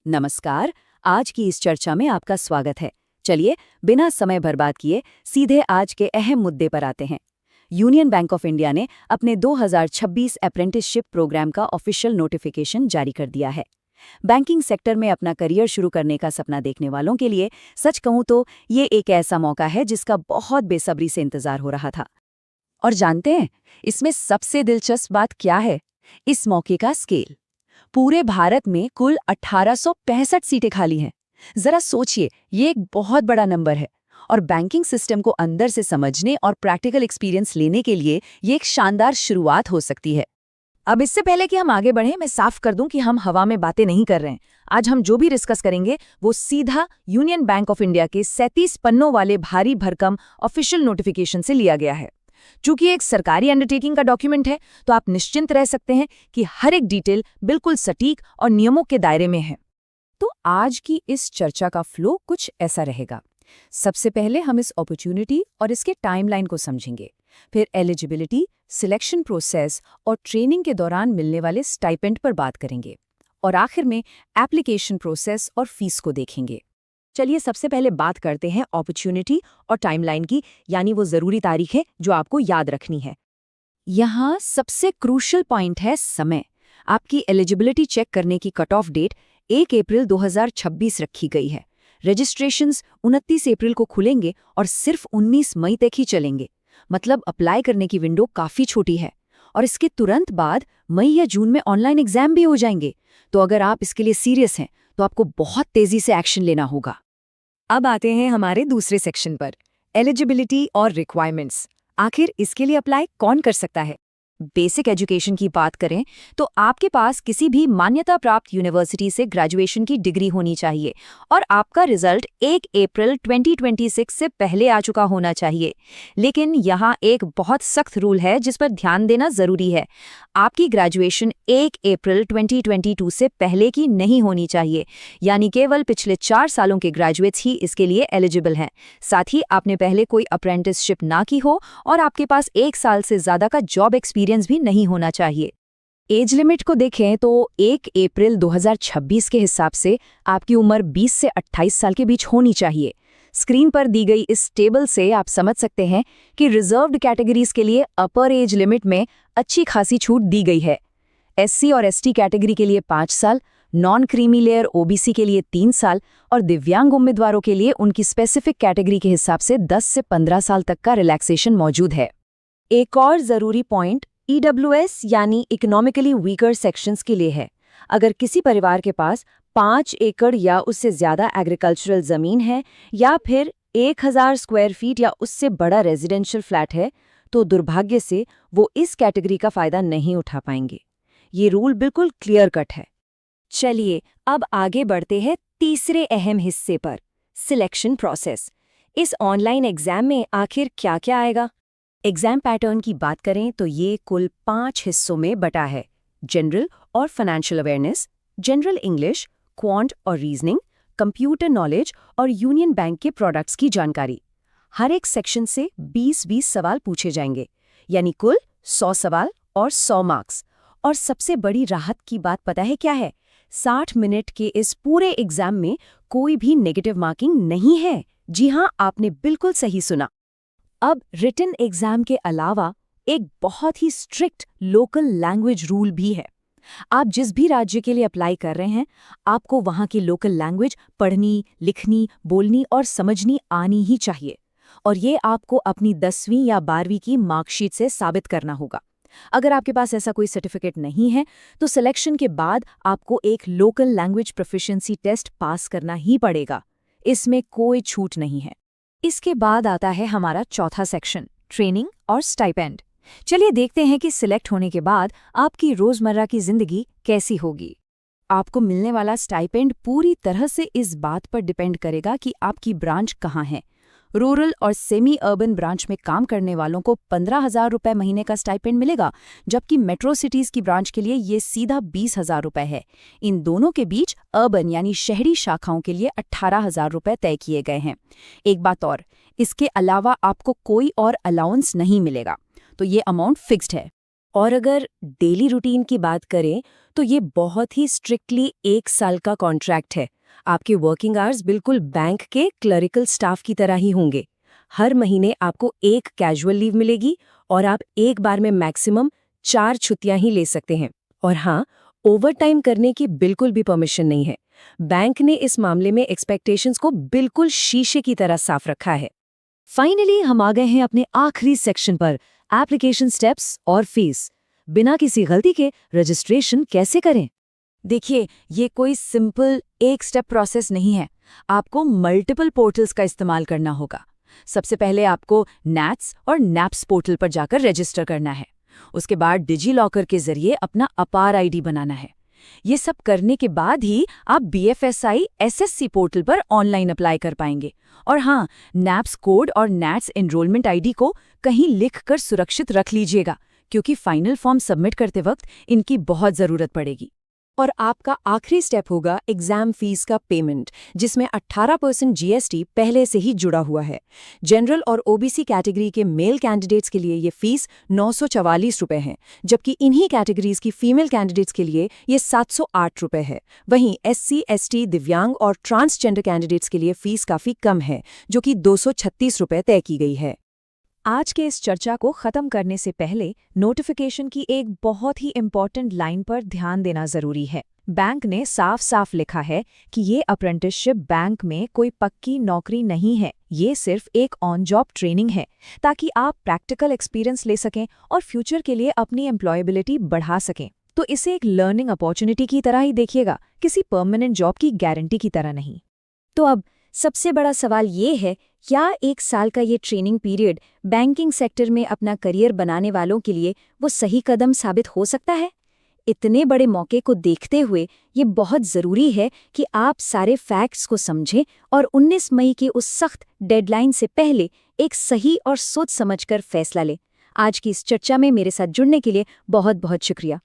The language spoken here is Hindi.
नमस्कार। आज की इस चर्चा में आपका स्वागत है। चलिए, बिना समय बर्बाद किए सीधे आज के अहम मुद्दे पर आते हैं। यूनियन बैंक ऑफ इंडिया ने अपने 2026 अप्रेंटिसशिप प्रोग्राम का ऑफिशियल नोटिफिकेशन जारी कर दिया है। बैंकिंग सेक्टर में अपना करियर शुरू करने का सपना देखने वालों के लिए सच कहूं तो ये एक ऐसा मौका है जिसका बहुत बेसब्री से इंतजार हो रहा था। और जानते हैं, इसमें सबसे दिलचस्प बात क्या है? इस मौके का स्केल। पूरे भारत में कुल 1865 सीटें खाली हैं। जरा सोचिए, ये एक बहुत बड़ा नंबर है और बैंकिंग सिस्टम को अंदर से समझने और प्रैक्टिकल एक्सपीरियंस लेने के लिए ये एक शानदार शुरुआत हो सकती है। अब इससे पहले कि हम आगे बढ़ें, मैं साफ कर दूं कि हम हवा में बातें नहीं कर रहे हैं। आज हम जो भी डिस्कस करेंगे वो सीधा यूनियन बैंक ऑफ इंडिया के 37 पन्नों वाले भारी भरकम ऑफिशियल नोटिफिकेशन से लिया गया है। चूंकि एक सरकारी अंडरटेकिंग का डॉक्यूमेंट है, तो आप निश्चिंत रह सकते हैं कि हर एक डिटेल बिल्कुल सटीक और नियमों के दायरे में है। तो आज की इस चर्चा का फ्लो कुछ ऐसा रहेगा। सबसे पहले हम इस अपॉर्चुनिटी और इसके टाइमलाइन को समझेंगे, फिर एलिजिबिलिटी, सिलेक्शन प्रोसेस और ट्रेनिंग के दौरान मिलने वाले स्टाइपेंड पर बात करेंगे, और आखिर में एप्लीकेशन प्रोसेस और फीस को देखेंगे। चलिए सबसे पहले बात करते हैं अपॉर्चुनिटी और टाइमलाइन की, यानी वो जरूरी तारीख है जो आपको याद रखनी है। यहाँ सबसे क्रूशियल पॉइंट है समय। आपकी एलिजिबिलिटी चेक करने की कट ऑफ डेट 1 अप्रैल 2026 रखी गई है। रजिस्ट्रेशंस 29 अप्रैल को खुलेंगे और सिर्फ 19 मई तक ही चलेंगे। मतलब अप्लाई करने की विंडो काफ़ी छोटी है। और इसके तुरंत बाद मई या जून में ऑनलाइन एग्जाम भी हो जाएंगे। तो अगर आप इसके लिए सीरियस हैं तो आपको बहुत तेज़ी से एक्शन लेना होगा। अब आते हैं हमारे दूसरे सेक्शन पर, एलिजिबिलिटी और रिक्वायरमेंट्स। आखिर इसके लिए अप्लाई कौन कर सकता है? बेसिक एजुकेशन की बात करें तो आपके पास किसी भी मान्यता प्राप्त यूनिवर्सिटी से ग्रेजुएशन की डिग्री होनी चाहिए और आपका रिजल्ट 1 अप्रैल 2026 से पहले आ चुका होना चाहिए। लेकिन यहाँ एक बहुत सख्त रूल है जिस पर ध्यान देना जरूरी है। आपकी ग्रेजुएशन 1 अप्रैल 2022 से पहले की नहीं होनी चाहिए, यानी केवल पिछले 4 सालों के ग्रेजुएट्स ही इसके लिए एलिजिबल हैं। साथ ही आपने पहले कोई अप्रेंटिसशिप ना की हो और आपके पास 1 साल से ज्यादा का जॉब एक्सपीरियंस भी नहीं होना चाहिए। एज लिमिट को देखें तो 1 अप्रैल 2026 के हिसाब से आपकी उम्र 20 से 28 साल के बीच होनी चाहिए। स्क्रीन पर दी गई इस टेबल से आप समझ सकते हैं कि रिजर्व्ड कैटेगरीज के लिए अपर एज लिमिट में अच्छी खासी छूट दी गई है। एससी और एसटी कैटेगरी के लिए 5 साल, नॉन क्रीमी लेयर ओबीसी के लिए 3 साल और दिव्यांग उम्मीदवारों के लिए उनकी स्पेसिफिक कैटेगरी के हिसाब से 10 से 15 साल तक का रिलैक्सेशन मौजूद है। एक और ज़रूरी पॉइंट ईडब्ल्यूएस यानी इकोनॉमिकली वीकर सेक्शंस के लिए है। अगर किसी परिवार के पास 5 एकड़ या उससे ज़्यादा एग्रीकल्चरल ज़मीन है या फिर 1000 स्क्वायर फीट या उससे बड़ा रेजिडेंशियल फ्लैट है, तो दुर्भाग्य से वो इस कैटेगरी का फ़ायदा नहीं उठा पाएंगे। ये रूल बिल्कुल क्लियर कट है। चलिए अब आगे बढ़ते हैं तीसरे अहम हिस्से पर, सिलेक्शन प्रोसेस। इस ऑनलाइन एग्जाम में आखिर क्या क्या आएगा? एग्जाम पैटर्न की बात करें तो ये कुल 5 हिस्सों में बटा है। जनरल और financial awareness, general English, quant और रीजनिंग, कंप्यूटर नॉलेज और यूनियन बैंक के प्रोडक्ट्स की जानकारी। हर एक सेक्शन से 20-20 सवाल पूछे जाएंगे, यानी कुल 100 सवाल और 100 मार्क्स। और सबसे बड़ी राहत की बात पता है क्या है? 60 मिनट के इस पूरे एग्जाम में कोई भी नेगेटिव मार्किंग नहीं है। जी हाँ, आपने बिल्कुल सही सुना। अब रिटन एग्जाम के अलावा एक बहुत ही स्ट्रिक्ट लोकल लैंग्वेज रूल भी है। आप जिस भी राज्य के लिए अप्लाई कर रहे हैं, आपको वहाँ की लोकल लैंग्वेज पढ़नी, लिखनी, बोलनी और समझनी आनी ही चाहिए। और ये आपको अपनी 10वीं या 12वीं की मार्कशीट से साबित करना होगा। अगर आपके पास ऐसा कोई सर्टिफिकेट नहीं है, तो सिलेक्शन के बाद आपको एक local language proficiency test pass करना ही पड़ेगा। इसमें कोई छूट नहीं है। इसके बाद आता है हमारा चौथा सेक्शन, ट्रेनिंग और स्टाइपेंड। चलिए देखते हैं कि सिलेक्ट होने के बाद आपकी रोजमर्रा की जिंदगी कैसी होगी। आपको मिलने वाला स्टाइपेंड पूरी तरह से इस बात पर डिपेंड करेगा कि आपकी ब्रांच कहाँ है। रूरल और सेमी अर्बन ब्रांच में काम करने वालों को 15,000 रुपये महीने का स्टाइपेंड मिलेगा, जबकि मेट्रो सिटीज की ब्रांच के लिए ये सीधा 20,000 रुपये है। इन दोनों के बीच अर्बन यानी शहरी शाखाओं के लिए 18,000 रुपये तय किए गए हैं। एक बात और, इसके अलावा आपको कोई और अलाउंस नहीं मिलेगा, तो ये अमाउंट फिक्स्ड है। और अगर डेली रूटीन की बात करें तो ये बहुत ही स्ट्रिक्टली 1 साल का कॉन्ट्रैक्ट है। आपके वर्किंग आवर्स बिल्कुल बैंक के क्लरिकल स्टाफ की तरह ही होंगे। हर महीने आपको एक कैजुअल लीव मिलेगी और आप एक बार में मैक्सिमम 4 छुट्टियां ही ले सकते हैं। और हाँ, ओवरटाइम करने की बिल्कुल भी परमिशन नहीं है। बैंक ने इस मामले में एक्सपेक्टेशंस को बिल्कुल शीशे की तरह साफ रखा है। फाइनली हम आ गए हैं अपने आखिरी सेक्शन पर, एप्लीकेशन स्टेप्स और फीस। बिना किसी गलती के रजिस्ट्रेशन कैसे करें? देखिए, ये कोई सिंपल एक स्टेप प्रोसेस नहीं है। आपको मल्टीपल पोर्टल्स का इस्तेमाल करना होगा। सबसे पहले आपको नैट्स और नैप्स पोर्टल पर जाकर रजिस्टर करना है। उसके बाद डिजी लॉकर के जरिए अपना अपार आईडी बनाना है। ये सब करने के बाद ही आप बीएफएसआई एसएससी पोर्टल पर ऑनलाइन अप्लाई कर पाएंगे। और हाँ, नैप्स कोड और नैट्स एनरोलमेंट आईडी को कहीं लिखकर सुरक्षित रख लीजिएगा, क्योंकि फाइनल फॉर्म सबमिट करते वक्त इनकी बहुत ज़रूरत पड़ेगी। और आपका आखिरी स्टेप होगा एग्जाम फीस का पेमेंट, जिसमें 18% जीएसटी पहले से ही जुड़ा हुआ है। जनरल और ओबीसी कैटेगरी के मेल कैंडिडेट्स के लिए ये फीस 944 रुपए है, जबकि इन्हीं कैटेगरीज की फीमेल कैंडिडेट्स के लिए ये 708 रुपए है। वहीं एससी, एसटी, दिव्यांग और ट्रांसजेंडर कैंडिडेट्स के लिए फीस काफ़ी कम है, जो कि 236 रुपए तय की गई है। आज के इस चर्चा को खत्म करने से पहले नोटिफिकेशन की एक बहुत ही इम्पॉर्टेंट लाइन पर ध्यान देना जरूरी है। बैंक ने साफ साफ लिखा है कि ये अप्रेंटिसशिप बैंक में कोई पक्की नौकरी नहीं है। ये सिर्फ एक ऑन जॉब ट्रेनिंग है, ताकि आप प्रैक्टिकल एक्सपीरियंस ले सकें और फ्यूचर के लिए अपनी एम्प्लॉयबिलिटी बढ़ा सकें। तो इसे एक लर्निंग अपॉर्चुनिटी की तरह ही देखिएगा, किसी परमानेंट जॉब की गारंटी की तरह नहीं। तो अब सबसे बड़ा सवाल ये है, क्या 1 साल का ये ट्रेनिंग पीरियड बैंकिंग सेक्टर में अपना करियर बनाने वालों के लिए वो सही कदम साबित हो सकता है? इतने बड़े मौके को देखते हुए ये बहुत ज़रूरी है कि आप सारे फैक्ट्स को समझें और 19 मई की उस सख्त डेडलाइन से पहले एक सही और सोच समझकर फैसला लें। आज की इस चर्चा में मेरे साथ जुड़ने के लिए बहुत बहुत शुक्रिया।